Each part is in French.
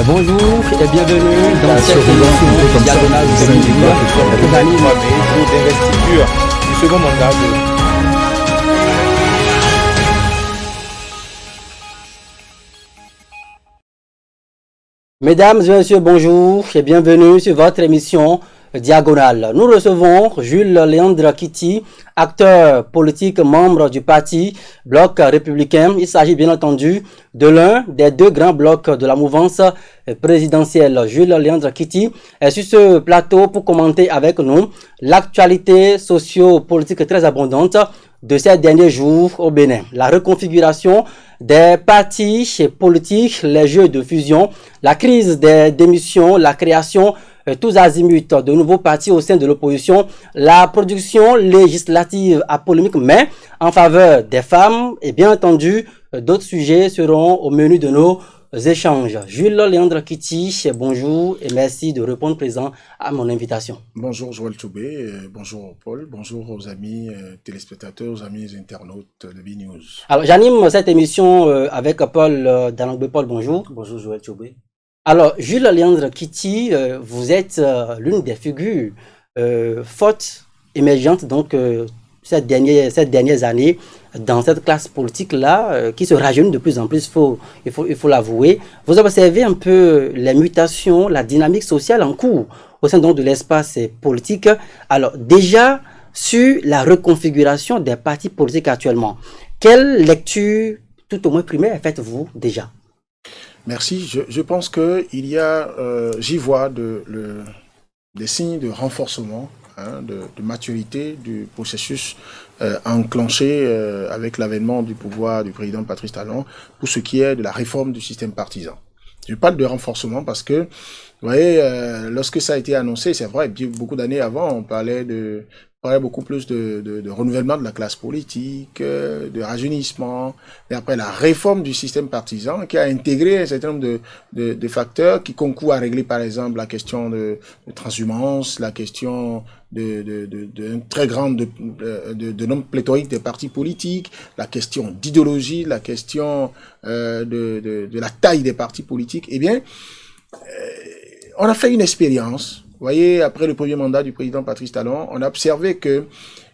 Bonjour et bienvenue dans cette émission diagonale de jour d'investiture du second mandat de... Mesdames et messieurs, bonjour et bienvenue sur votre émission Diagonale. Nous recevons Jules Léandre Kitty, acteur politique, membre du parti Bloc républicain. Il s'agit bien entendu de l'un des deux grands blocs de la mouvance présidentielle. Jules Léandre Kitty est sur ce plateau pour commenter avec nous l'actualité socio-politique très abondante de ces derniers jours au Bénin. La reconfiguration des partis politiques, les jeux de fusion, la crise des démissions, la création tous azimuts de nouveaux partis au sein de l'opposition, la production législative à polémique, mais en faveur des femmes, et bien entendu, d'autres sujets seront au menu de nos échanges. Jules Léandre Kitty, bonjour et merci de répondre présent à mon invitation. Bonjour Joël Toubé, bonjour Paul, bonjour aux amis téléspectateurs, aux amis internautes de B-News. Alors j'anime cette émission avec Paul Dalangbe. Paul, bonjour. Bonjour Joël Toubé. Alors, Jules Léandre Kitty, vous êtes l'une des figures fortes, émergentes, donc, ces dernières années, dans cette classe politique-là, qui se rajeunit de plus en plus, il faut l'avouer. Vous observez un peu les mutations, la dynamique sociale en cours au sein donc, de l'espace politique. Alors, déjà, sur la reconfiguration des partis politiques actuellement, quelle lecture, tout au moins primaire, faites-vous déjà ? Merci. Je pense qu'il y a, j'y vois des signes de renforcement, de maturité du processus enclenché avec l'avènement du pouvoir du président Patrice Talon pour ce qui est de la réforme du système partisan. Je parle de renforcement parce que, vous voyez, lorsque ça a été annoncé, c'est vrai, beaucoup d'années avant, on parlait beaucoup plus de renouvellement de la classe politique, de rajeunissement, et après la réforme du système partisan qui a intégré un certain nombre de facteurs qui concourent à régler par exemple la question de transhumance, la question d'un très grand de nombre pléthorique des partis politiques, la question d'idéologie, la question de la taille des partis politiques. Eh bien, on a fait une expérience. Vous voyez, après le premier mandat du président Patrice Talon, on a observé que,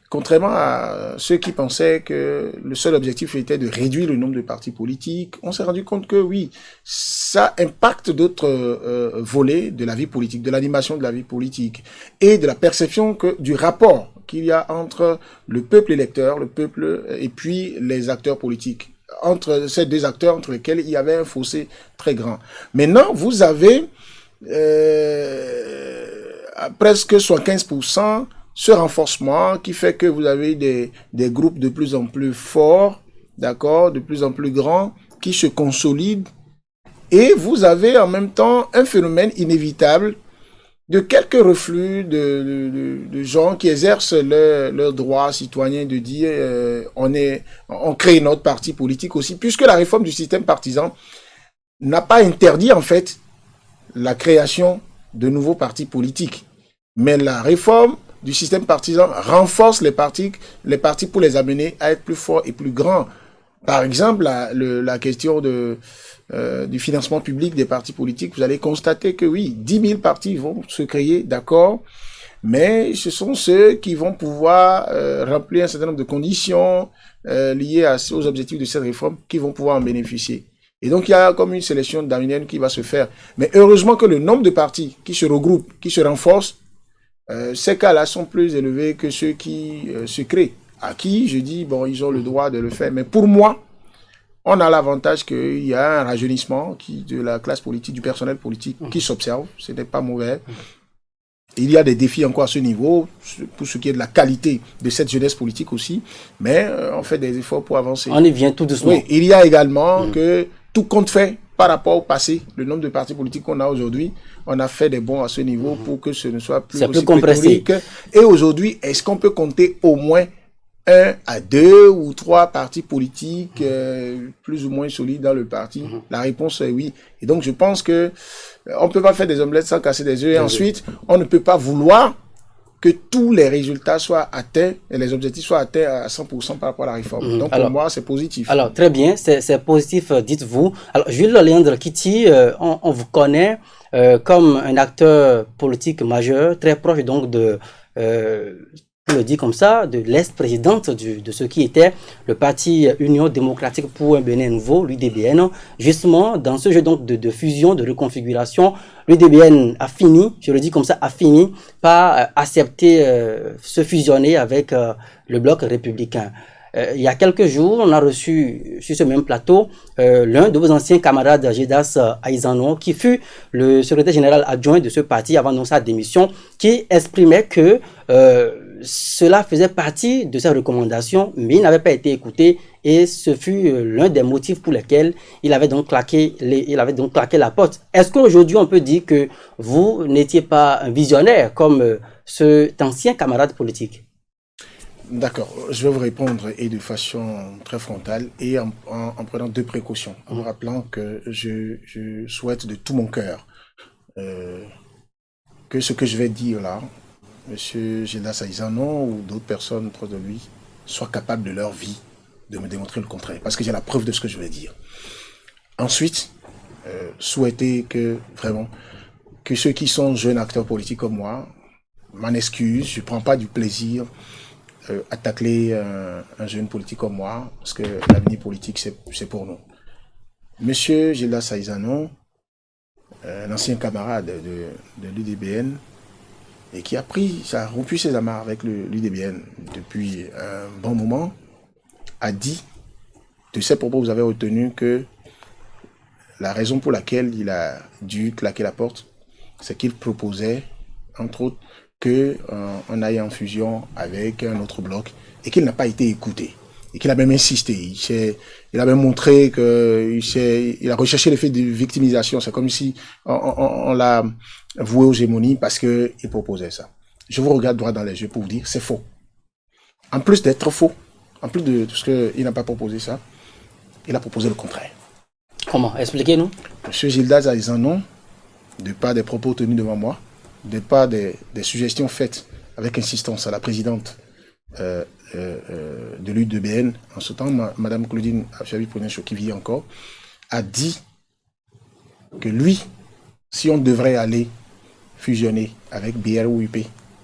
contrairement à ceux qui pensaient que le seul objectif était de réduire le nombre de partis politiques, on s'est rendu compte que oui, ça impacte d'autres volets de la vie politique, de l'animation de la vie politique et de la perception du rapport qu'il y a entre le peuple électeur, le peuple et puis les acteurs politiques. Entre ces deux acteurs entre lesquels il y avait un fossé très grand. Maintenant, vous avez presque 75% ce renforcement qui fait que vous avez des groupes de plus en plus forts, d'accord, de plus en plus grands, qui se consolident, et vous avez en même temps un phénomène inévitable de quelques reflux de gens qui exercent leur droit citoyen de dire on crée notre parti politique aussi, puisque la réforme du système partisan n'a pas interdit en fait la création de nouveaux partis politiques. Mais la réforme du système partisan renforce les partis pour les amener à être plus forts et plus grands. Par exemple, la question du financement public des partis politiques, vous allez constater que oui, 10 000 partis vont se créer, d'accord, mais ce sont ceux qui vont pouvoir remplir un certain nombre de conditions liées aux objectifs de cette réforme qui vont pouvoir en bénéficier. Et donc, il y a comme une sélection darwinienne qui va se faire. Mais heureusement que le nombre de partis qui se regroupent, qui se renforcent, ces cas-là sont plus élevés que ceux qui se créent. À qui, je dis, bon, ils ont le droit de le faire. Mais pour moi, on a l'avantage qu'il y a un rajeunissement de la classe politique, du personnel politique qui s'observe. Ce n'est pas mauvais. Il y a des défis encore à ce niveau, pour ce qui est de la qualité de cette jeunesse politique aussi. Mais on fait des efforts pour avancer. On y vient tout doucement. Oui, il y a également que tout compte fait par rapport au passé, le nombre de partis politiques qu'on a aujourd'hui, on a fait des bons à ce niveau pour que ce ne soit plus aussi compressé. Et aujourd'hui, est-ce qu'on peut compter au moins 1 à 2 ou 3 partis politiques plus ou moins solides dans le parti? La réponse est oui. Et donc, je pense que on ne peut pas faire des omelettes sans casser des œufs. Et ensuite, on ne peut pas vouloir que tous les résultats soient atteints et les objectifs soient atteints à 100% par rapport à la réforme. Donc Alors, pour moi, c'est positif. Alors, très bien, c'est positif, dites-vous. Alors, Jules Léandre Kitty, on vous connaît comme un acteur politique majeur, très proche donc de, on le dit comme ça, de l'ex-présidente de ce qui était le parti Union démocratique pour un Bénin nouveau, l'UDBN. Justement, dans ce jeu donc de fusion, de reconfiguration, l'UDBN a fini, je le dis comme ça, a fini par accepter se fusionner avec le bloc républicain. Il y a quelques jours, on a reçu sur ce même plateau l'un de vos anciens camarades, Gédas Aizano, qui fut le secrétaire général adjoint de ce parti avant donc sa démission, qui exprimait que cela faisait partie de ses recommandations, mais il n'avait pas été écouté et ce fut l'un des motifs pour lesquels il avait donc claqué la porte. Est-ce qu'aujourd'hui on peut dire que vous n'étiez pas un visionnaire comme cet ancien camarade politique? D'accord, je vais vous répondre et de façon très frontale et en prenant deux précautions, en vous rappelant que je souhaite de tout mon cœur que ce que je vais dire là, M. Gédas Aizano ou d'autres personnes proches de lui soient capables de leur vie de me démontrer le contraire, parce que j'ai la preuve de ce que je vais dire. Ensuite, souhaiter que vraiment que ceux qui sont jeunes acteurs politiques comme moi m'en excusent, je ne prends pas du plaisir à tacler un jeune politique comme moi, parce que l'avenir politique, c'est pour nous. Monsieur Gédas Aizano, un ancien camarade de l'UDBN, et qui a rompu ses amarres avec l'UDBN depuis un bon moment, a dit, de ses propos, vous avez retenu que la raison pour laquelle il a dû claquer la porte, c'est qu'il proposait, entre autres, qu'on aille en fusion avec un autre bloc et qu'il n'a pas été écouté. Et qu'il a même insisté. Il a même montré qu'il a recherché l'effet de victimisation. C'est comme si on l'a voué aux gémonies parce qu'il proposait ça. Je vous regarde droit dans les yeux pour vous dire c'est faux. En plus d'être faux, en plus de tout ce qu'il n'a pas proposé ça, il a proposé le contraire. Comment? Expliquez-nous. Monsieur Gédas Aizano, de par des propos tenus devant moi, de pas des suggestions faites avec insistance à la présidente de l'UDBN, en ce temps, Mme Claudine Afchabi-Ponencho, qui vit encore, a dit que lui, si on devrait aller fusionner avec BR ou UP,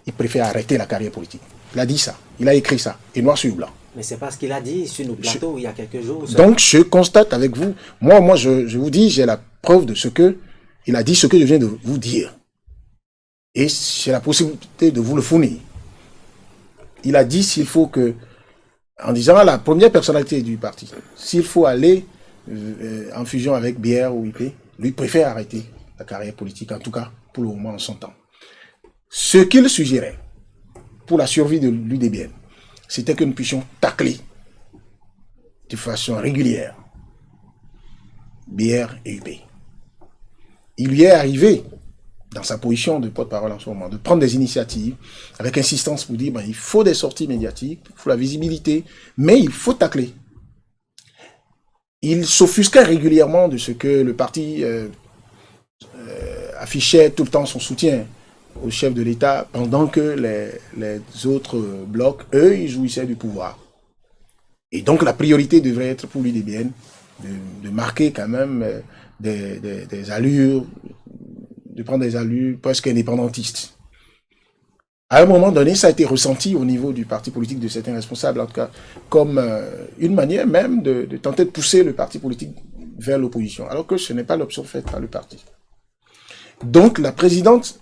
il préfère arrêter la carrière politique. Il a dit ça, il a écrit ça, et noir sur blanc. Mais c'est pas ce qu'il a dit sur nos plateaux il y a quelques jours. Donc je constate avec vous, moi je vous dis, j'ai la preuve de ce que il a dit, ce que je viens de vous dire. Et j'ai la possibilité de vous le fournir. Il a dit s'il faut que, en disant à la première personnalité du parti, s'il faut aller en fusion avec BR ou IP, lui préfère arrêter la carrière politique, en tout cas pour le moment en son temps. Ce qu'il suggérait pour la survie de l'UDBN, c'était que nous puissions tacler de façon régulière BR et UP. Il lui est arrivé, dans sa position de porte-parole en ce moment, de prendre des initiatives avec insistance pour dire il faut des sorties médiatiques, il faut la visibilité, mais il faut tacler. Il s'offusquait régulièrement de ce que le parti affichait tout le temps son soutien au chef de l'État, pendant que les autres blocs, eux, ils jouissaient du pouvoir. Et donc la priorité devrait être pour l'UDBN de marquer quand même des allures, de prendre des allures presque indépendantistes. À un moment donné, ça a été ressenti au niveau du parti politique de certains responsables, en tout cas, comme une manière même de tenter de pousser le parti politique vers l'opposition, alors que ce n'est pas l'option faite par le parti. Donc la présidente,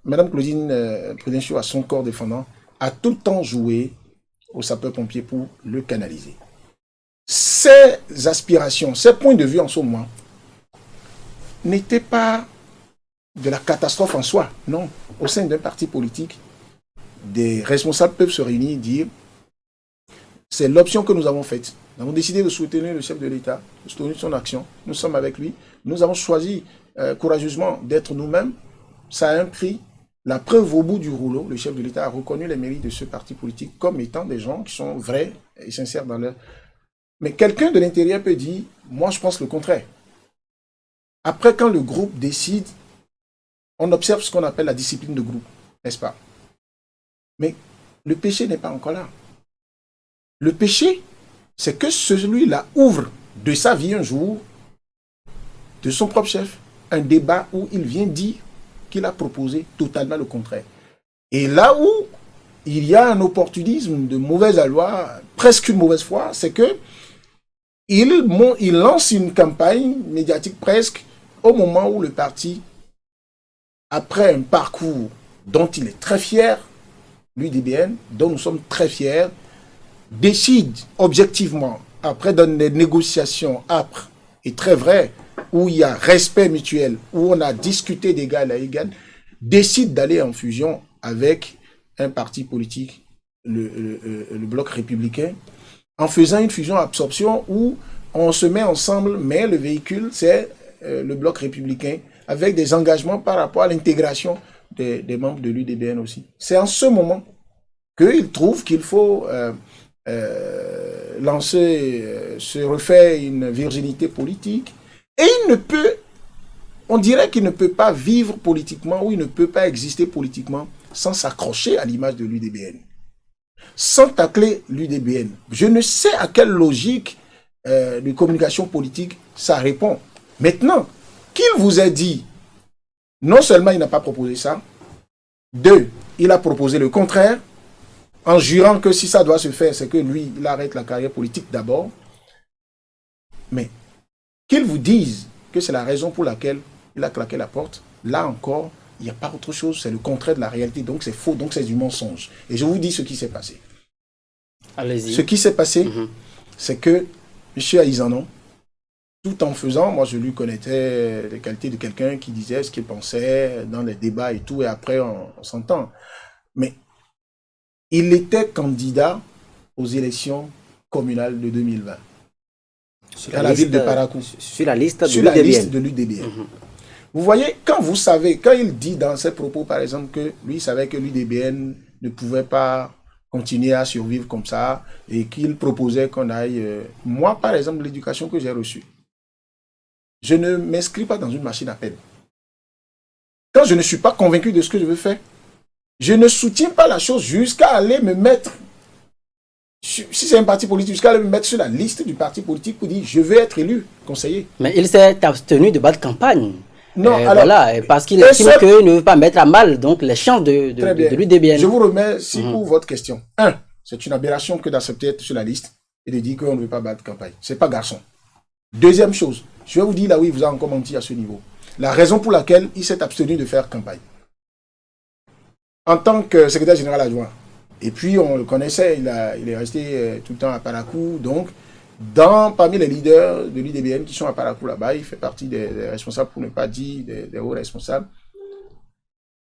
Mme Claudine Ponencho, à son corps défendant, a tout le temps joué aux sapeurs-pompiers pour le canaliser. Ces aspirations, ces points de vue en ce moment, n'étaient pas de la catastrophe en soi, non. Au sein d'un parti politique, des responsables peuvent se réunir et dire c'est l'option que nous avons faite. Nous avons décidé de soutenir le chef de l'État, de soutenir son action. Nous sommes avec lui. Nous avons choisi courageusement d'être nous-mêmes. Ça a un prix. La preuve au bout du rouleau, le chef de l'État a reconnu les mérites de ce parti politique comme étant des gens qui sont vrais et sincères dans leur... Mais quelqu'un de l'intérieur peut dire, moi je pense le contraire. Après, quand le groupe décide, on observe ce qu'on appelle la discipline de groupe, n'est-ce pas? Mais le péché n'est pas encore là. Le péché, c'est que celui-là ouvre de sa vie un jour, de son propre chef, un débat où il vient dire qu'il a proposé totalement le contraire. Et là où il y a un opportunisme de mauvaise aloi, presque une mauvaise foi, c'est que il lance une campagne médiatique presque au moment où le parti, après un parcours dont il est très fier, l'UDBN, dont nous sommes très fiers, décide objectivement, après dans des négociations âpres et très vraies, où il y a respect mutuel, où on a discuté d'égal à égal, décide d'aller en fusion avec un parti politique, le bloc républicain, en faisant une fusion-absorption où on se met ensemble, mais le véhicule, c'est le bloc républicain, avec des engagements par rapport à l'intégration des membres de l'UDBN aussi. C'est en ce moment qu'il trouve qu'il faut se refaire une virginité politique, et il ne peut, on dirait qu'il ne peut pas vivre politiquement, ou il ne peut pas exister politiquement sans s'accrocher à l'image de l'UDBN, sans tacler l'UDBN. Je ne sais à quelle logique de communication politique ça répond. Maintenant, qu'il vous ait dit, non seulement il n'a pas proposé ça, deux, il a proposé le contraire, en jurant que si ça doit se faire, c'est que lui, il arrête la carrière politique d'abord. Mais qu'il vous dise que c'est la raison pour laquelle il a claqué la porte, là encore, il n'y a pas autre chose, c'est le contraire de la réalité, donc c'est faux, donc c'est du mensonge. Et je vous dis ce qui s'est passé. Allez-y. Ce qui s'est passé, c'est que M. Aïzanon, tout en faisant, moi je lui connaissais les qualités de quelqu'un qui disait ce qu'il pensait dans les débats et tout, et après on s'entend. Mais il était candidat aux élections communales de 2020 à la ville de Parakou. Sur la liste de l'UDBN. Vous voyez, quand vous savez, quand il dit dans ses propos, par exemple, que lui il savait que l'UDBN ne pouvait pas continuer à survivre comme ça, et qu'il proposait qu'on aille... moi, par exemple, l'éducation que j'ai reçue, je ne m'inscris pas dans une machine à peine. Quand je ne suis pas convaincu de ce que je veux faire, je ne soutiens pas la chose jusqu'à aller me mettre, si c'est un parti politique, jusqu'à aller me mettre sur la liste du parti politique pour dire je veux être élu conseiller. Mais il s'est abstenu de battre campagne. Non, alors, voilà, parce qu'il estime qu'il ne veut pas mettre à mal donc, les chances de l'UDBN. Je vous remercie pour votre question. Un, c'est une aberration que d'accepter être sur la liste et de dire qu'on ne veut pas battre campagne. C'est pas garçon. Deuxième chose, je vais vous dire là où il vous a encore menti à ce niveau. La raison pour laquelle il s'est abstenu de faire campagne. En tant que secrétaire général adjoint, et puis on le connaissait, il est resté tout le temps à Parakou, donc parmi les leaders de l'UDBN qui sont à Parakou là-bas, il fait partie des responsables, pour ne pas dire des hauts responsables.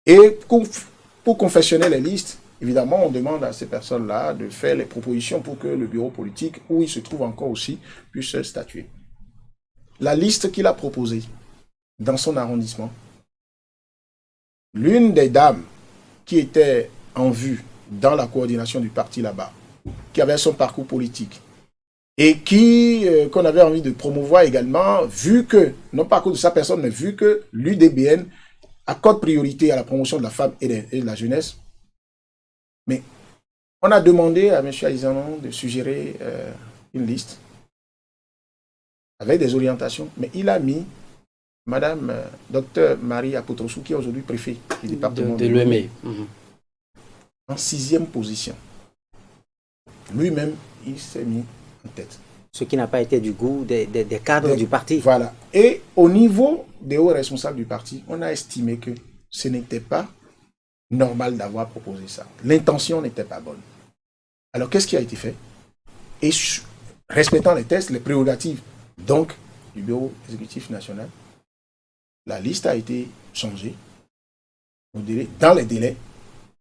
Et pour confectionner les listes, évidemment, on demande à ces personnes-là de faire les propositions pour que le bureau politique, où il se trouve encore aussi, puisse statuer. La liste qu'il a proposée dans son arrondissement, l'une des dames qui était en vue dans la coordination du parti là-bas, qui avait son parcours politique, et qu'on avait envie de promouvoir également, vu que, non pas à cause de sa personne, mais vu que l'UDBN accorde priorité à la promotion de la femme et de la jeunesse. Mais on a demandé à M. Aïzanon de suggérer une liste avec des orientations, mais il a mis Madame Dr Marie Apotrosou, qui est aujourd'hui préfet du département de l'UME, en 6e position. Lui-même, il s'est mis en tête. Ce qui n'a pas été du goût des cadres du parti. Voilà. Et au niveau des hauts responsables du parti, on a estimé que ce n'était pas normal d'avoir proposé ça. L'intention n'était pas bonne. Alors, qu'est-ce qui a été fait? Et respectant les tests, les prérogatives, donc, du bureau exécutif national, la liste a été changée dans les délais.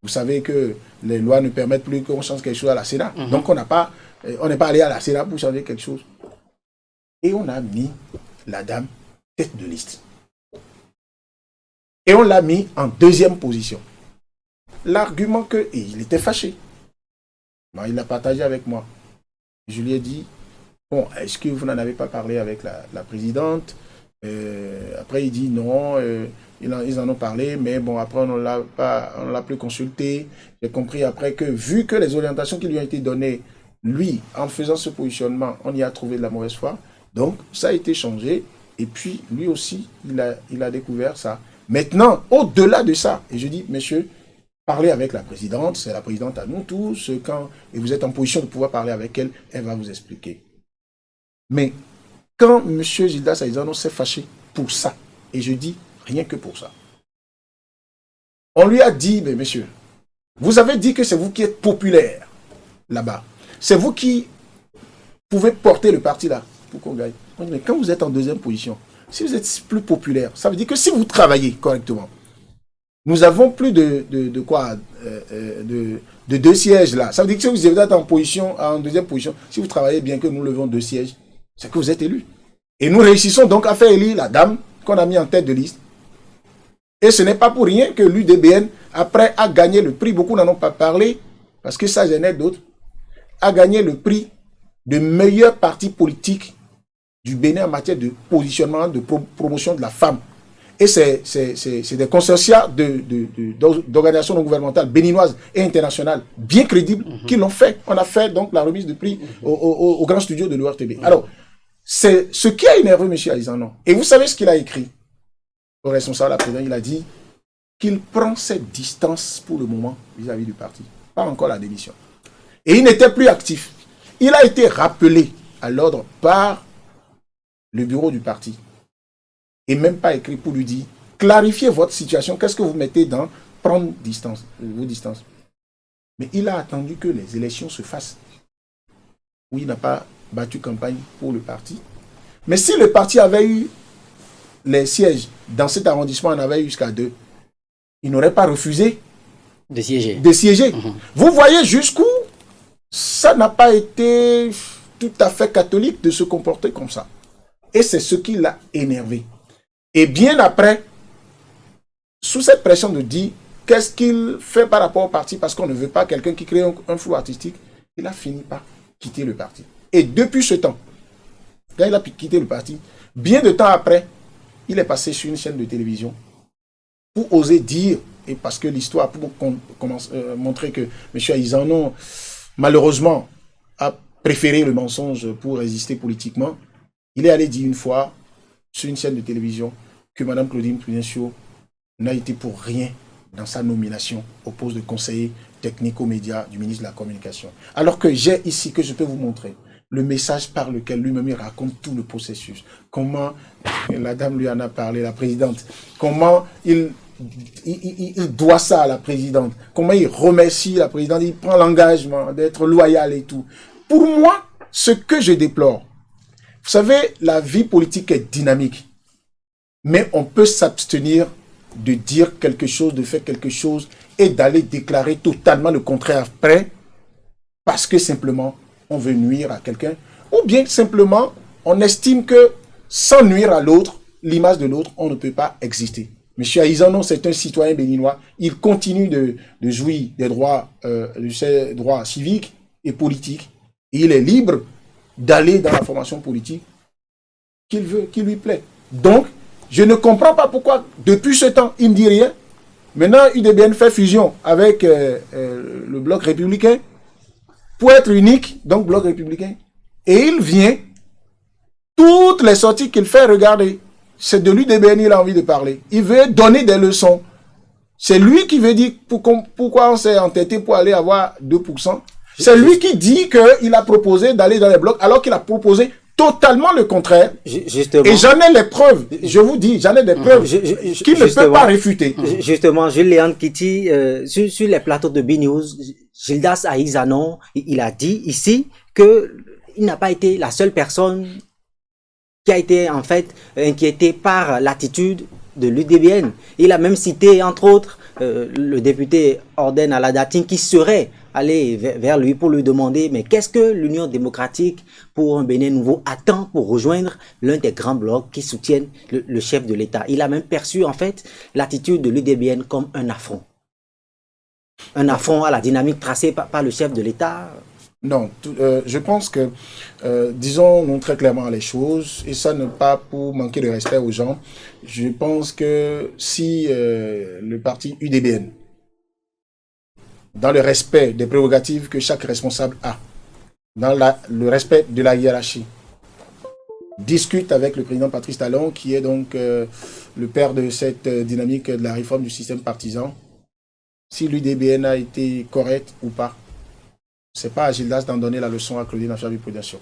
Vous savez que les lois ne permettent plus qu'on change quelque chose à la Sénat. Donc, on n'est pas allé à la Sénat pour changer quelque chose. Et on a mis la dame tête de liste. Et on l'a mis en 2e position. L'argument et il était fâché. Moi, il l'a partagé avec moi. Je lui ai dit, bon, est-ce que vous n'en avez pas parlé avec la présidente? Après, il dit non, ils en ont parlé, mais bon, après, on ne l'a plus consulté. J'ai compris après que, vu que les orientations qui lui ont été données, lui, en faisant ce positionnement, on y a trouvé de la mauvaise foi. Donc, ça a été changé. Et puis, lui aussi, il a découvert ça. Maintenant, au-delà de ça, et je dis, monsieur, parlez avec la présidente, c'est la présidente à nous tous, et vous êtes en position de pouvoir parler avec elle, elle va vous expliquer. Mais quand M. Gildas Aizano s'est fâché pour ça, et je dis rien que pour ça, on lui a dit, mais monsieur, vous avez dit que c'est vous qui êtes populaire là-bas. C'est vous qui pouvez porter le parti là pour qu'on gagne. Mais quand vous êtes en deuxième position, si vous êtes plus populaire, ça veut dire que si vous travaillez correctement, nous avons plus de 2 sièges là. Ça veut dire que si vous êtes en deuxième position, si vous travaillez bien que nous levons 2 sièges, c'est que vous êtes élu. Et nous réussissons donc à faire élire la dame qu'on a mis en tête de liste. Et ce n'est pas pour rien que l'UDBN, après, a gagné le prix, beaucoup n'en ont pas parlé, parce que ça gênait d'autres, a gagné le prix de meilleur parti politique du Bénin en matière de positionnement, de promotion de la femme. Et c'est des consortia d'organisations non gouvernementales béninoises et internationales bien crédibles qui l'ont fait. On a fait donc la remise de prix au grand studio de l'ORTB. Alors, c'est ce qui a énervé M. Aizano. Et vous savez ce qu'il a écrit au responsable, la présidente, il a dit qu'il prend cette distance pour le moment vis-à-vis du parti. Pas encore la démission. Et il n'était plus actif. Il a été rappelé à l'ordre par le bureau du parti. Et même pas écrit pour lui dire, clarifiez votre situation, qu'est-ce que vous mettez dans prendre vos distances. Mais il a attendu que les élections se fassent. Oui, il n'a pas battu campagne pour le parti. Mais si le parti avait eu les sièges dans cet arrondissement, on avait eu jusqu'à 2, il n'aurait pas refusé de siéger. Vous voyez jusqu'où ça n'a pas été tout à fait catholique de se comporter comme ça. Et c'est ce qui l'a énervé. Et bien après, sous cette pression de dire qu'est-ce qu'il fait par rapport au parti, parce qu'on ne veut pas quelqu'un qui crée un flou artistique, il a fini par quitter le parti. Et depuis ce temps, quand il a quitté le parti, bien de temps après, il est passé sur une chaîne de télévision pour oser dire, et parce que l'histoire pour montrer que M. Aizano, malheureusement, a préféré le mensonge pour résister politiquement, il est allé dire une fois sur une chaîne de télévision que Mme Claudine Prudencio n'a été pour rien dans sa nomination au poste de conseiller technique aux médias du ministre de la Communication. Alors que j'ai ici, que je peux vous montrer, le message par lequel lui-même il raconte tout le processus. Comment la dame lui en a parlé, la présidente. Comment il doit ça à la présidente. Comment il remercie la présidente. Il prend l'engagement d'être loyal et tout. Pour moi, ce que je déplore, vous savez, la vie politique est dynamique. Mais on peut s'abstenir de dire quelque chose, de faire quelque chose et d'aller déclarer totalement le contraire après parce que simplement on veut nuire à quelqu'un ou bien simplement on estime que sans nuire à l'autre, l'image de l'autre, on ne peut pas exister. Monsieur Aizano, c'est un citoyen béninois. Il continue de jouir des droits, de ses droits civiques et politiques. Et il est libre d'aller dans la formation politique qu'il veut, qui lui plaît. Donc, je ne comprends pas pourquoi, depuis ce temps, il ne dit rien. Maintenant, UDBN fait fusion avec le Bloc républicain pour être unique, donc Bloc républicain. Et il vient, toutes les sorties qu'il fait, regardez, c'est de l'UDBN il a envie de parler. Il veut donner des leçons. C'est lui qui veut dire pourquoi on s'est entêté pour aller avoir 2%. C'est lui qui dit qu'il a proposé d'aller dans les blocs, alors qu'il a proposé totalement le contraire. Justement. Et j'en ai les preuves. Je vous dis, j'en ai des preuves qu'il ne peut pas réfuter. Justement, Jules-Léon Kitty, sur les plateaux de B-News, Gildas Aizano, il a dit ici que il n'a pas été la seule personne qui a été en fait inquiétée par l'attitude de l'UDBN. Il a même cité, entre autres, le député Orden Aladatine qui serait allé vers lui pour lui demander mais qu'est-ce que l'Union démocratique pour un Bénin nouveau attend pour rejoindre l'un des grands blocs qui soutiennent le chef de l'État. Il a même perçu en fait l'attitude de l'UDBN comme un affront. Un affront à la dynamique tracée par le chef de l'État. Non, je pense que, disons-nous très clairement les choses, et ça n'est pas pour manquer de respect aux gens. Je pense que si le parti UDBN, dans le respect des prérogatives que chaque responsable a, dans le respect de la hiérarchie, discute avec le président Patrice Talon, qui est donc le père de cette dynamique de la réforme du système partisan, si l'UDBN a été correct ou pas. C'est pas à Gildas d'en donner la leçon à Claudine Affaire-Prudential.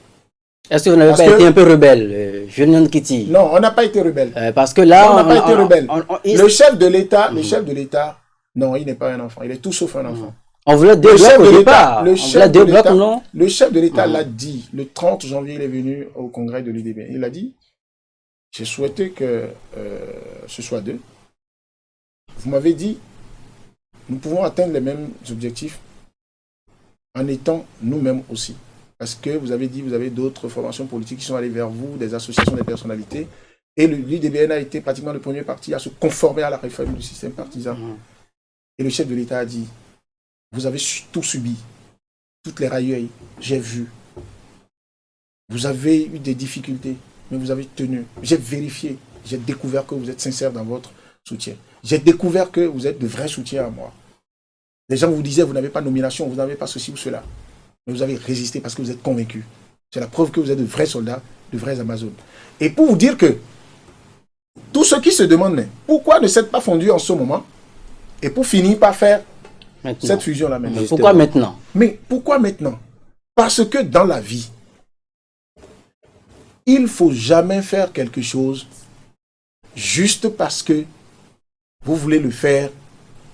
Est-ce que vous n'avez pas été un peu rebelle, Julien Kitty? Non, on n'a pas été rebelle. Parce que là, on n'a pas été rebelle. Le chef de l'État, non, il n'est pas un enfant. Il est tout sauf un enfant. On voulait deux blocs au départ. Le chef de l'État l'a dit. Le 30 janvier, il est venu au congrès de l'UDB. Il a dit, j'ai souhaité que ce soit deux. Vous m'avez dit, nous pouvons atteindre les mêmes objectifs en étant nous-mêmes aussi. Parce que vous avez dit, vous avez d'autres formations politiques qui sont allées vers vous, des associations, des personnalités. Et l'UDBN a été pratiquement le premier parti à se conformer à la réforme du système partisan. Et le chef de l'État a dit, vous avez tout subi, toutes les railleries, j'ai vu. Vous avez eu des difficultés, mais vous avez tenu. J'ai vérifié, j'ai découvert que vous êtes sincère dans votre soutien. J'ai découvert que vous êtes de vrais soutiens à moi. Les gens vous disaient, vous n'avez pas de nomination, vous n'avez pas ceci ou cela. Mais vous avez résisté parce que vous êtes convaincus. C'est la preuve que vous êtes de vrais soldats, de vrais Amazones. Et pour vous dire que tous ceux qui se demandent, mais pourquoi ne s'être pas fondu en ce moment et pour finir par faire cette fusion-là maintenant. Pourquoi maintenant? Mais pourquoi maintenant? Parce que dans la vie, il ne faut jamais faire quelque chose juste parce que vous voulez le faire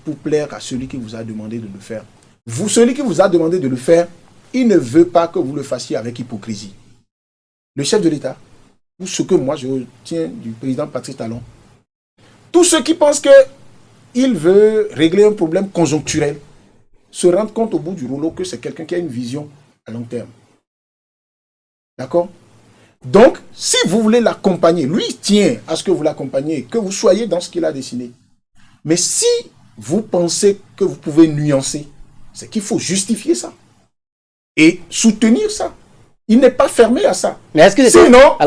pour plaire à celui qui vous a demandé de le faire. Celui qui vous a demandé de le faire, il ne veut pas que vous le fassiez avec hypocrisie. Le chef de l'État, ou ce que moi je retiens du président Patrice Talon, tous ceux qui pensent qu'il veut régler un problème conjoncturel se rendent compte au bout du rouleau que c'est quelqu'un qui a une vision à long terme. D'accord? Donc, si vous voulez l'accompagner, lui il tient à ce que vous l'accompagniez, que vous soyez dans ce qu'il a dessiné. Mais si vous pensez que vous pouvez nuancer, c'est qu'il faut justifier ça et soutenir ça. Il n'est pas fermé à ça. Mais est-ce que sinon,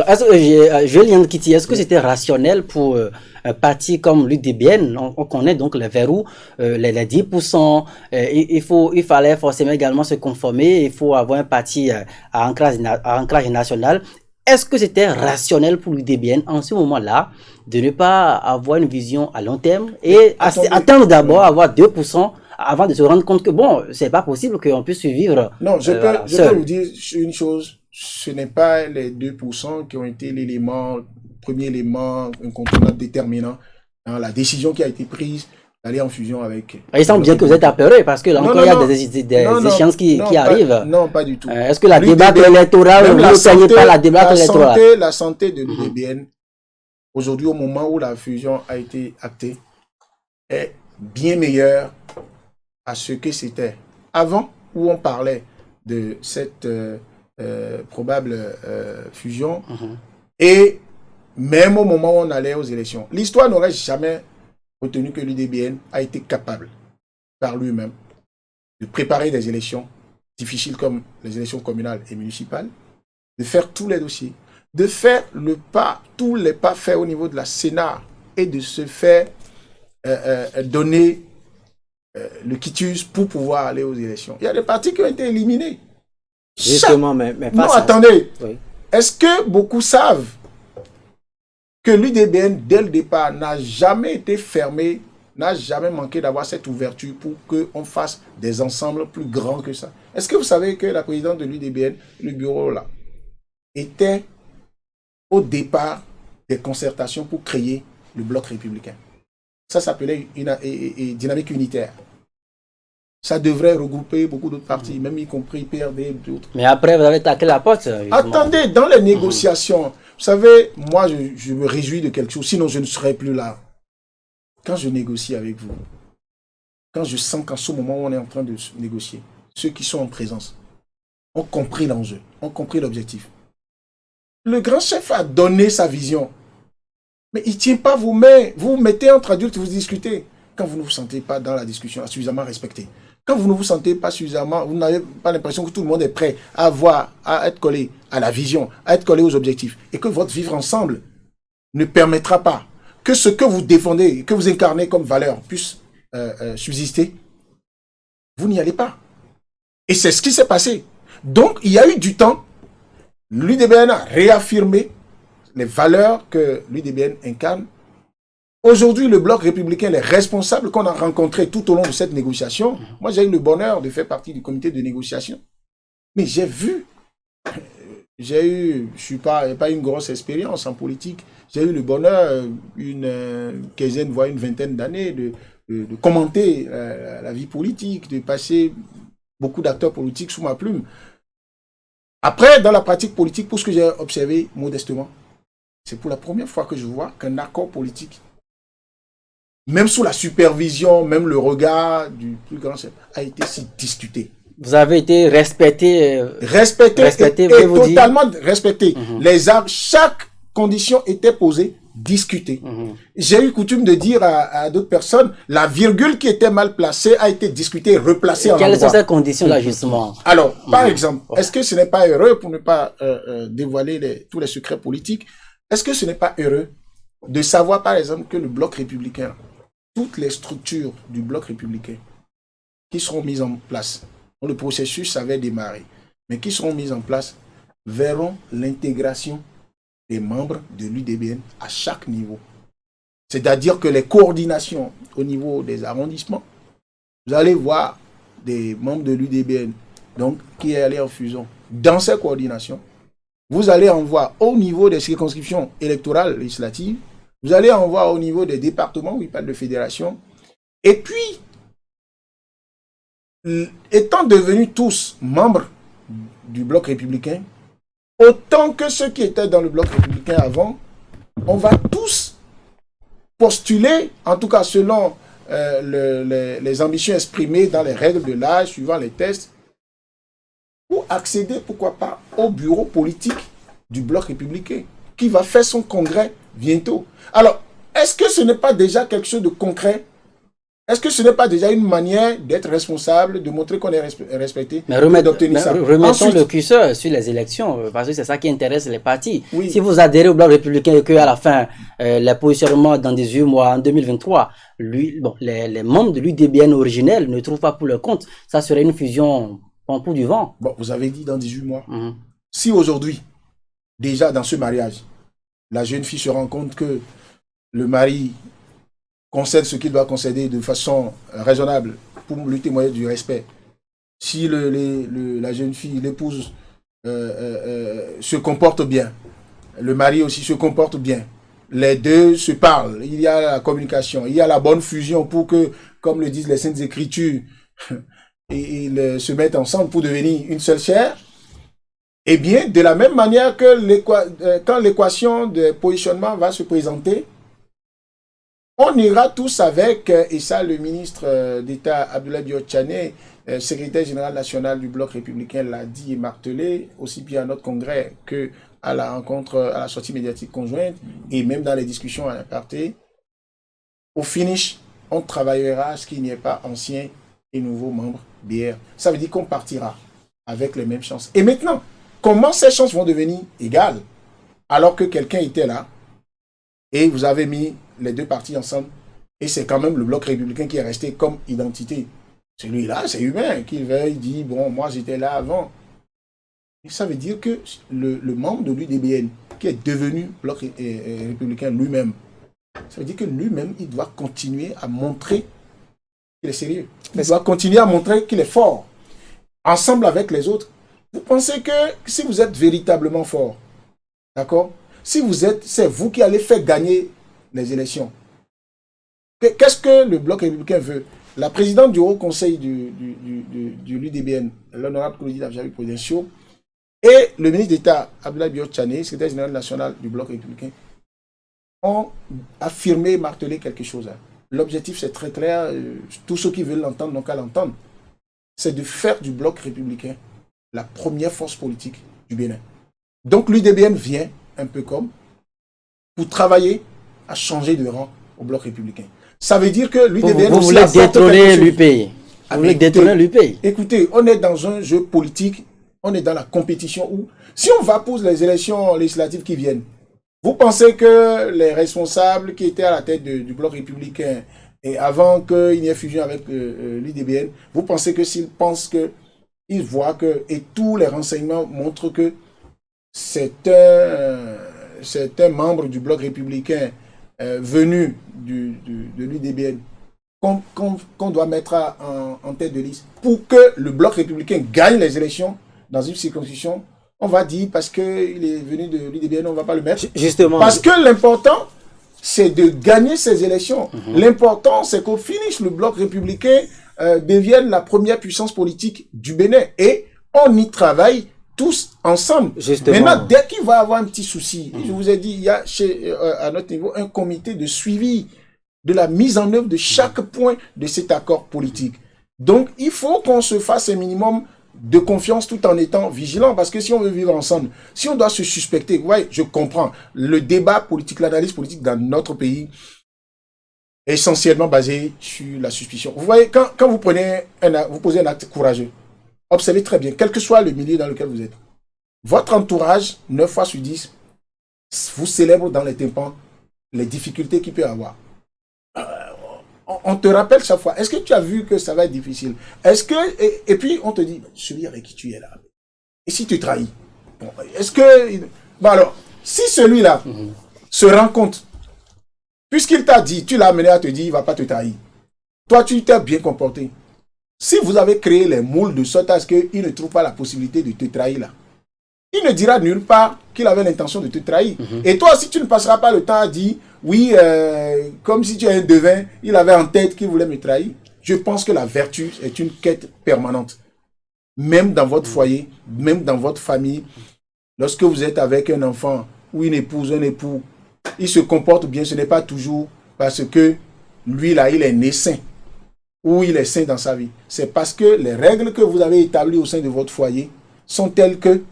Julien Kitty, est-ce que c'était rationnel pour un parti comme l'UDBN? On connaît donc les verrous, les 10%. Il fallait forcément également se conformer. Il faut avoir un parti à ancrage national. Est-ce que c'était rationnel pour l'UDBN en ce moment-là de ne pas avoir une vision à long terme et attendre d'abord avoir 2% avant de se rendre compte que bon, c'est pas possible qu'on puisse survivre. Non, je peux vous dire une chose, ce n'est pas les 2% qui ont été premier élément incontournable déterminant dans la décision qui a été prise d'aller en fusion avec... Il semble bien que vous êtes apeuré parce que là encore il y a des échéances qui arrivent. Non, pas du tout. Est-ce que la débâcle électorale, vous ne craignez pas la débâcle électorale? La santé de l'UDBN, aujourd'hui au moment où la fusion a été actée, est bien meilleure à ce que c'était avant, où on parlait de cette probable fusion, et même au moment où on allait aux élections. L'histoire n'aurait jamais retenu que l'UDBN a été capable, par lui-même, de préparer des élections difficiles comme les élections communales et municipales, de faire tous les dossiers, de faire tous les pas faits au niveau de la Sénat, et de se faire donner le quitus pour pouvoir aller aux élections. Il y a des partis qui ont été éliminés. Justement, mais non, attendez. Oui. Est-ce que beaucoup savent que l'UDBN, dès le départ, n'a jamais été fermé, n'a jamais manqué d'avoir cette ouverture pour qu'on fasse des ensembles plus grands que ça? Est-ce que vous savez que la présidente de l'UDBN, le bureau là, était au départ des concertations pour créer le bloc républicain? Ça s'appelait une dynamique unitaire. Ça devrait regrouper beaucoup d'autres partis, même y compris PRD et d'autres. Mais après, vous avez taqué la porte. Attendez, dans les négociations, vous savez, moi, je me réjouis de quelque chose, sinon je ne serais plus là. Quand je négocie avec vous, quand je sens qu'en ce moment où on est en train de négocier, ceux qui sont en présence ont compris l'enjeu, ont compris l'objectif. Le grand chef a donné sa vision. Mais il ne tient pas vos mains. Vous vous mettez entre adultes, vous discutez. Quand vous ne vous sentez pas dans la discussion suffisamment respecté, Quand vous ne vous sentez pas suffisamment, vous n'avez pas l'impression que tout le monde est prêt à être collé à la vision, à être collé aux objectifs, et que votre vivre ensemble ne permettra pas que ce que vous défendez, que vous incarnez comme valeur puisse subsister, vous n'y allez pas. Et c'est ce qui s'est passé. Donc, il y a eu du temps. L'UDBN a réaffirmé les valeurs que l'UDBN incarne. Aujourd'hui, le bloc républicain, les responsables qu'on a rencontrés tout au long de cette négociation, moi j'ai eu le bonheur de faire partie du comité de négociation. Mais j'ai vu, je suis pas une grosse expérience en politique, j'ai eu le bonheur, une quinzaine, voire une vingtaine d'années de commenter la vie politique, de passer beaucoup d'acteurs politiques sous ma plume. Après, dans la pratique politique, pour ce que j'ai observé modestement, c'est pour la première fois que je vois qu'un accord politique, même sous la supervision, même le regard du plus grand chef, a été si discuté. Vous avez été respecté. Respecté et totalement respecté. Chaque condition était posée, discutée. J'ai eu coutume de dire à d'autres personnes, la virgule qui était mal placée a été discutée, replacée en endroit. Quelles sont ces conditions-là, justement? Alors, par exemple, est-ce que ce n'est pas heureux, pour ne pas dévoiler tous les secrets politiques, est-ce que ce n'est pas heureux de savoir, par exemple, que le bloc républicain, toutes les structures du bloc républicain qui seront mises en place, dont le processus avait démarré, mais qui seront mises en place, verront l'intégration des membres de l'UDBN à chaque niveau. C'est-à-dire que les coordinations au niveau des arrondissements, vous allez voir des membres de l'UDBN donc, qui est allé en fusion. Dans ces coordinations, vous allez en voir au niveau des circonscriptions électorales législatives, vous allez en voir au niveau des départements où il parle de fédération. Et puis, étant devenus tous membres du bloc républicain, autant que ceux qui étaient dans le bloc républicain avant, on va tous postuler, en tout cas selon les ambitions exprimées dans les règles de l'âge, suivant les tests, pour accéder, pourquoi pas, au bureau politique du bloc républicain, qui va faire son congrès bientôt. Alors, est-ce que ce n'est pas déjà quelque chose de concret? Est-ce que ce n'est pas déjà une manière d'être responsable, de montrer qu'on est respecté, d'obtenir ça? Remettons le curseur sur les élections, parce que c'est ça qui intéresse les partis. Oui. Si vous adhérez au bloc républicain et qu'à la fin, les positionnements dans 18 mois, en 2023, les membres de l'UDBN originel ne trouvent pas pour leur compte, ça serait une fusion en pouls du vent. Bon, vous avez dit dans 18 mois. Si aujourd'hui, déjà dans ce mariage, la jeune fille se rend compte que le mari concède ce qu'il doit concéder de façon raisonnable pour lui témoigner du respect. Si la jeune fille, l'épouse, se comporte bien, le mari aussi se comporte bien, les deux se parlent, il y a la communication, il y a la bonne fusion pour que, comme le disent les Saintes Écritures, ils se mettent ensemble pour devenir une seule chair. Eh bien, de la même manière que quand l'équation de positionnement va se présenter, on ira tous avec, et ça le ministre d'État Abdoulaye Biot Tchané, secrétaire général national du bloc républicain, l'a dit et martelé, aussi bien à notre congrès que à la rencontre, à la sortie médiatique conjointe, et même dans les discussions à l'aparté. Au finish, on travaillera à ce qu'il n'y ait pas anciens et nouveaux membres BR. Ça veut dire qu'on partira avec les mêmes chances. Et maintenant, comment ces chances vont devenir égales alors que quelqu'un était là et vous avez mis les deux partis ensemble et c'est quand même le bloc républicain qui est resté comme identité. Celui-là, c'est humain, qu'il veuille dire, bon, moi j'étais là avant. Et ça veut dire que le membre de l'UDBN qui est devenu bloc républicain lui-même, ça veut dire que lui-même, il doit continuer à montrer qu'il est sérieux. Il doit continuer à montrer qu'il est fort. Ensemble avec les autres. Vous pensez que si vous êtes véritablement fort, d'accord? Si vous êtes, c'est vous qui allez faire gagner les élections. Qu'est-ce que le bloc républicain veut? La présidente du Haut Conseil du l'UDBN, l'honorable Claudine Avjabi-Prudencio, et le ministre d'État Abdoulaye Biot Tchané, secrétaire général national du bloc républicain, ont affirmé, martelé quelque chose. L'objectif, c'est très clair. Tous ceux qui veulent l'entendre n'ont qu'à l'entendre. C'est de faire du bloc républicain la première force politique du Bénin. Donc l'UDBN vient, un peu comme, pour travailler à changer de rang au bloc républicain. Ça veut dire que l'UDBN... Vous voulez détrôner l'UPI. Vous voulez détourner l'UPI. Écoutez, on est dans un jeu politique, on est dans la compétition où, si on va pour les élections législatives qui viennent, vous pensez que les responsables qui étaient à la tête du bloc républicain, et avant qu'il y ait fusion avec l'UDBN, vous pensez que s'ils pensent que, ils voient que, et tous les renseignements montrent que c'est un membre du bloc républicain venu de l'UDBN qu'on doit mettre en tête de liste pour que le bloc républicain gagne les élections dans une circonscription, on va dire parce qu'il est venu de l'UDBN, on ne va pas le mettre. Justement. Parce que l'important, c'est de gagner ces élections. L'important, c'est qu'au finish, le bloc républicain devienne la première puissance politique du Bénin. Et on y travaille tous ensemble. Justement. Maintenant, dès qu'il va y avoir un petit souci, je vous ai dit, il y a à notre niveau un comité de suivi de la mise en œuvre de chaque point de cet accord politique. Donc, il faut qu'on se fasse un minimum de confiance tout en étant vigilant, parce que si on veut vivre ensemble, si on doit se suspecter, vous voyez, je comprends, le débat politique, l'analyse politique dans notre pays est essentiellement basé sur la suspicion. Vous voyez, quand vous posez un acte courageux, observez très bien, quel que soit le milieu dans lequel vous êtes, votre entourage, 9 fois sur 10, vous célèbre dans les tympans les difficultés qu'il peut avoir. On te rappelle chaque fois, est-ce que tu as vu que ça va être difficile? Est-ce que, et puis on te dit, celui avec qui tu es là, et si tu trahis? Bon, est-ce que, bon alors, si celui-là se rend compte, puisqu'il t'a dit, tu l'as amené à te dire, il ne va pas te trahir. Toi, tu t'es bien comporté. Si vous avez créé les moules de sorte à ce qu'il ne trouve pas la possibilité de te trahir là, il ne dira nulle part qu'il avait l'intention de te trahir. Et toi, si tu ne passeras pas le temps à dire, oui, comme si tu es un devin, il avait en tête qu'il voulait me trahir. Je pense que la vertu est une quête permanente. Même dans votre foyer, même dans votre famille, lorsque vous êtes avec un enfant ou une épouse, un époux, il se comporte bien, ce n'est pas toujours parce que lui là, il est né saint ou il est saint dans sa vie. C'est parce que les règles que vous avez établies au sein de votre foyer sont telles que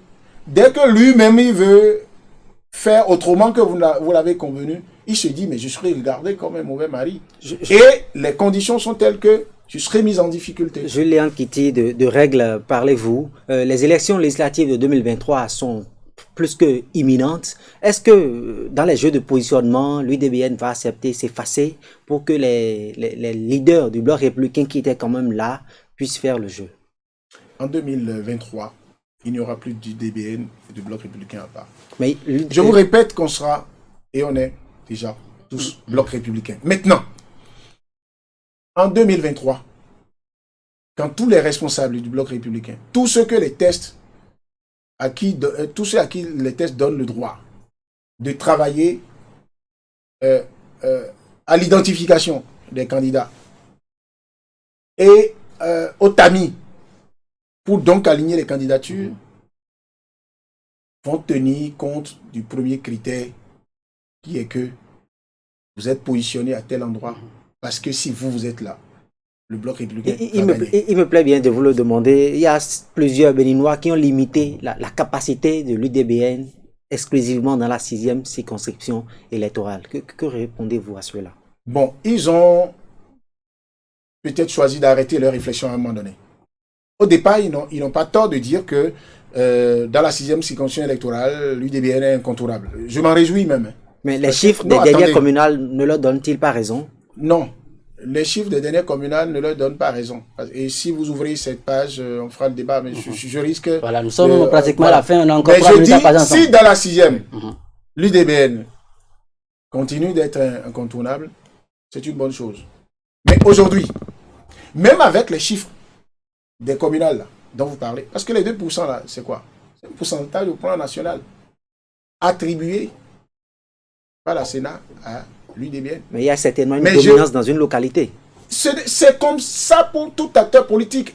dès que lui-même il veut faire autrement que vous l'avez convenu, il se dit, mais je serai regardé comme un mauvais mari. Et les conditions sont telles que je serai mis en difficulté. Julien Kitty, de règles, parlez-vous. Les élections législatives de 2023 sont plus que imminentes. Est-ce que dans les jeux de positionnement, l'UDBN va accepter, s'effacer pour que les leaders du bloc républicain qui étaient quand même là puissent faire le jeu? En 2023, il n'y aura plus d'UDBN et du bloc républicain à part. Mais je vous répète qu'on sera, et on est déjà tous bloc républicain. Maintenant, en 2023, quand tous les responsables du bloc républicain, tous ceux à qui les tests donnent le droit de travailler à l'identification des candidats et au tamis pour donc aligner les candidatures, vont tenir compte du premier critère qui est que vous êtes positionné à tel endroit. Parce que si vous êtes là, le bloc républicain il me plaît bien de vous le demander. Il y a plusieurs Béninois qui ont limité la capacité de l'UDBN exclusivement dans la 6e circonscription électorale. Que répondez-vous à cela? Bon, ils ont peut-être choisi d'arrêter leur réflexion à un moment donné. Au départ, ils n'ont pas tort de dire que dans la 6e circonscription électorale, l'UDBN est incontournable. Je m'en réjouis même. Mais les chiffres des dernières communales ne leur donnent-ils pas raison? Non. Les chiffres des dernières communales ne leur donnent pas raison. Et si vous ouvrez cette page, on fera le débat, mais je risque... Voilà, nous sommes pratiquement à la fin, on a encore 3 minutes à passer ensemble. Si dans la 6e, l'UDBN continue d'être incontournable, c'est une bonne chose. Mais aujourd'hui, même avec les chiffres des communales là, dont vous parlez, parce que les 2% là, c'est quoi? C'est un pourcentage au plan national attribué par la Sénat à l'UDBN. Mais il y a certainement une dominance dans une localité. C'est comme ça pour tout acteur politique.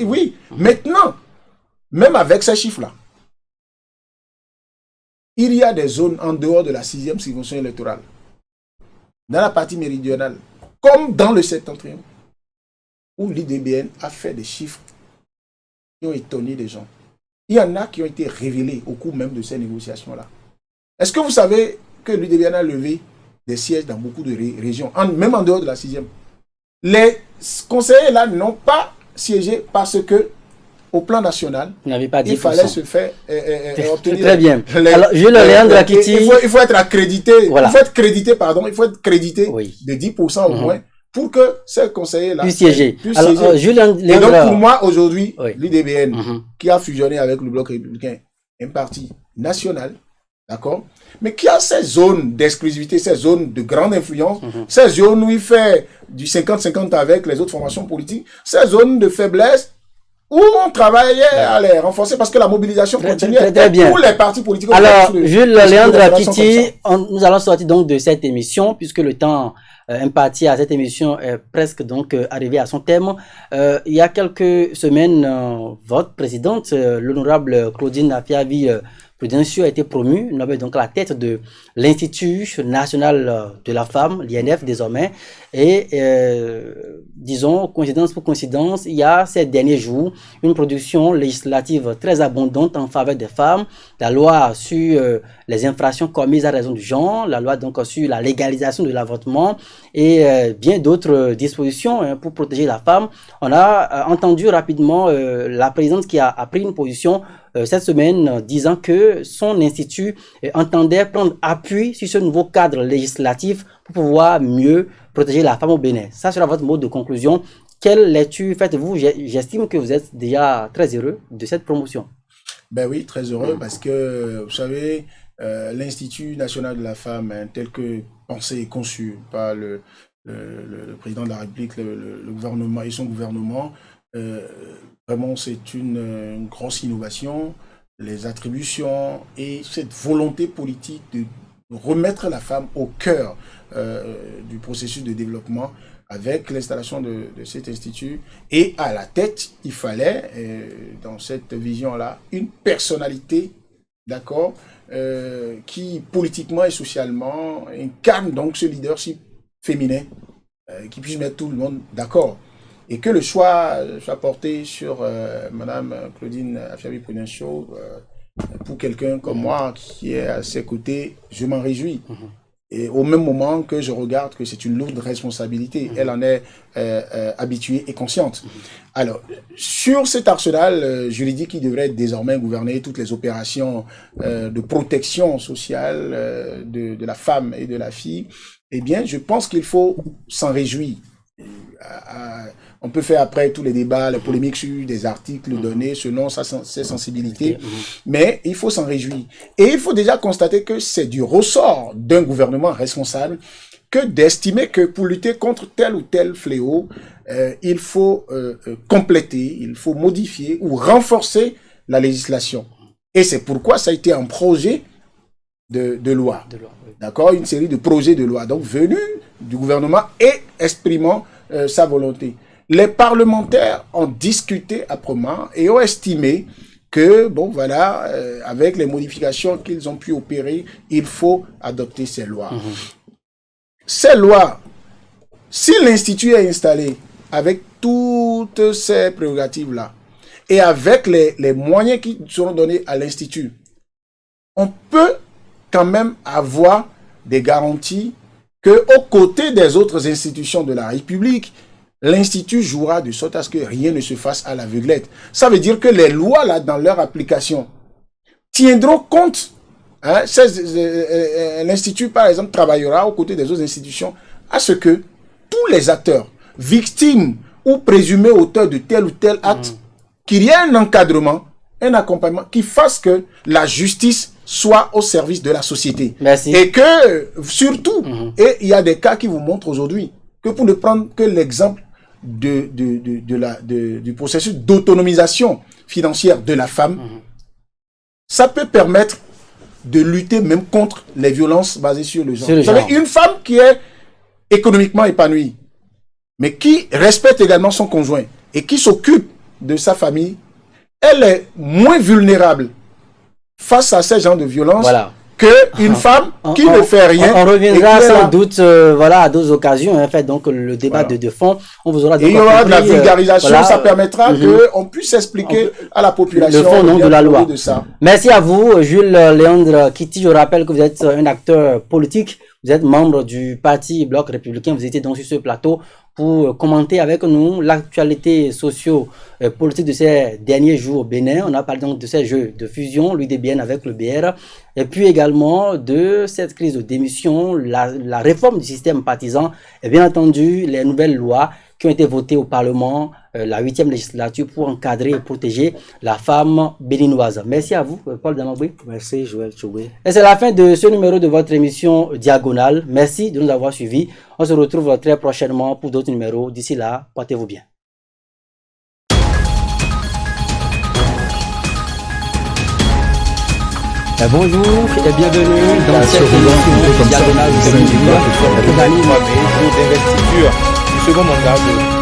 Oui, maintenant, même avec ces chiffres-là, il y a des zones en dehors de la 6e circonscription électorale, dans la partie méridionale, comme dans le septentrion, où l'UDBN a fait des chiffres qui ont étonné les gens. Il y en a qui ont été révélés au cours même de ces négociations-là. Est-ce que vous savez que l'UDBN a levé des sièges dans beaucoup de régions, même en dehors de la 6e? Les ces conseillers-là n'ont pas siégé parce que, au plan national, Vous n'avez pas dit il fallait se faire obtenir. Très bien. Alors, Jules Léandre Akiti. Il faut être accrédité. Voilà. Il faut être crédité, pardon. Il faut être crédité Oui. de 10% au moins pour que ces conseillers-là Puissent siéger. puissent Alors, siéger. Jules Et Léandre. donc, pour moi, aujourd'hui, Oui. l'UDBN, Mhm. qui a fusionné avec le Bloc républicain, un parti national, d'accord, mais qui a ces zones d'exclusivité, ces zones de grande influence, ces zones où il fait du 50-50 avec les autres formations politiques, ces zones de faiblesse où on travaillait à les renforcer parce que la mobilisation continue très bien. pour les partis politiques. Alors, Jules Léandre Akiti, Akiti, nous allons sortir donc de cette émission puisque le temps imparti à cette émission est presque donc arrivé à son terme. Il y a quelques semaines, votre présidente, l'honorable Claudine Afiavi Prudencio, a été promue, nommée donc à la tête de l'Institut national de la femme, l'INF désormais. Et disons, coïncidence pour coïncidence, il y a ces derniers jours une production législative très abondante en faveur des femmes, la loi sur les infractions commises à raison du genre, la loi donc sur la légalisation de l'avortement et bien d'autres dispositions pour protéger la femme. On a entendu rapidement la présidente qui a pris une position cette semaine disant que son institut entendait prendre appui sur ce nouveau cadre législatif pour pouvoir mieux protéger la femme au Bénin. Ça sera votre mot de conclusion. Quelle lecture faites-vous? J'estime que vous êtes déjà très heureux de cette promotion. Ben oui, très heureux parce que, vous savez, l'Institut national de la femme, tel que pensé et conçu par le président de la République, le gouvernement et son gouvernement, vraiment c'est une grosse innovation. Les attributions et cette volonté politique de remettre la femme au cœur du processus de développement avec l'installation de cet institut. Et à la tête, il fallait, dans cette vision-là, une personnalité, d'accord, qui politiquement et socialement incarne donc ce leadership féminin, qui puisse mettre tout le monde d'accord. Et que le choix soit porté sur Madame Claudine Afiavi Prudencio, pour quelqu'un comme moi qui est à ses côtés, je m'en réjouis. Et au même moment que je regarde que c'est une lourde responsabilité, elle en est habituée et consciente. Alors, sur cet arsenal juridique qui devrait désormais gouverner toutes les opérations de protection sociale de la femme et de la fille, eh bien, je pense qu'il faut s'en réjouir. On peut faire après tous les débats, les polémiques sur des articles donnés selon ses sensibilités, mais il faut s'en réjouir. Et il faut déjà constater que c'est du ressort d'un gouvernement responsable que d'estimer que pour lutter contre tel ou tel fléau, il faut compléter, il faut modifier ou renforcer la législation. Et c'est pourquoi ça a été un projet de loi. D'accord, une série de projets de loi, donc venus du gouvernement et exprimant sa volonté. Les parlementaires ont discuté âprement et ont estimé que, bon voilà, avec les modifications qu'ils ont pu opérer, il faut adopter ces lois. Ces lois, si l'Institut est installé avec toutes ces prérogatives-là et avec les moyens qui seront donnés à l'Institut, on peut quand même avoir des garanties que, aux côtés des autres institutions de la République, l'Institut jouera de sorte à ce que rien ne se fasse à l'aveuglette. Ça veut dire que les lois, là, dans leur application, tiendront compte. Hein, l'Institut, par exemple, travaillera aux côtés des autres institutions à ce que tous les acteurs, victimes ou présumés auteurs de tel ou tel acte, qu'il y ait un encadrement, un accompagnement qui fasse que la justice soit au service de la société. Merci. Et que, surtout, et il y a des cas qui vous montrent aujourd'hui, que pour ne prendre que l'exemple du processus d'autonomisation financière de la femme, ça peut permettre de lutter même contre les violences basées sur le genre. Vous savez, une femme qui est économiquement épanouie, mais qui respecte également son conjoint et qui s'occupe de sa famille, elle est moins vulnérable face à ces genres de violences qu'une femme qui ne fait rien. On reviendra sans doute à d'autres occasions. En fait, donc le débat de fond, on vous aura donc il y aura de la vulgarisation, ça permettra qu'on puisse expliquer à la population le fond de la loi. De ça. Merci à vous, Jules Léandre Akiti. Je rappelle que vous êtes un acteur politique. Vous êtes membre du parti Bloc républicain. Vous étiez donc sur ce plateau pour commenter avec nous l'actualité socio-politique de ces derniers jours au Bénin. On a parlé donc de ces jeux de fusion, l'UDBN avec le BR, et puis également de cette crise de démission, la réforme du système partisan et bien entendu les nouvelles lois qui ont été votées au Parlement, la 8e législature pour encadrer et protéger la femme béninoise. Merci à vous, Paul Damaboué. Merci, Joël Choué. Et c'est la fin de ce numéro de votre émission Diagonale. Merci de nous avoir suivis. On se retrouve très prochainement pour d'autres numéros. D'ici là, portez-vous bien. Bonjour et bienvenue dans cette émission Diagonale de d'investiture du second mandat de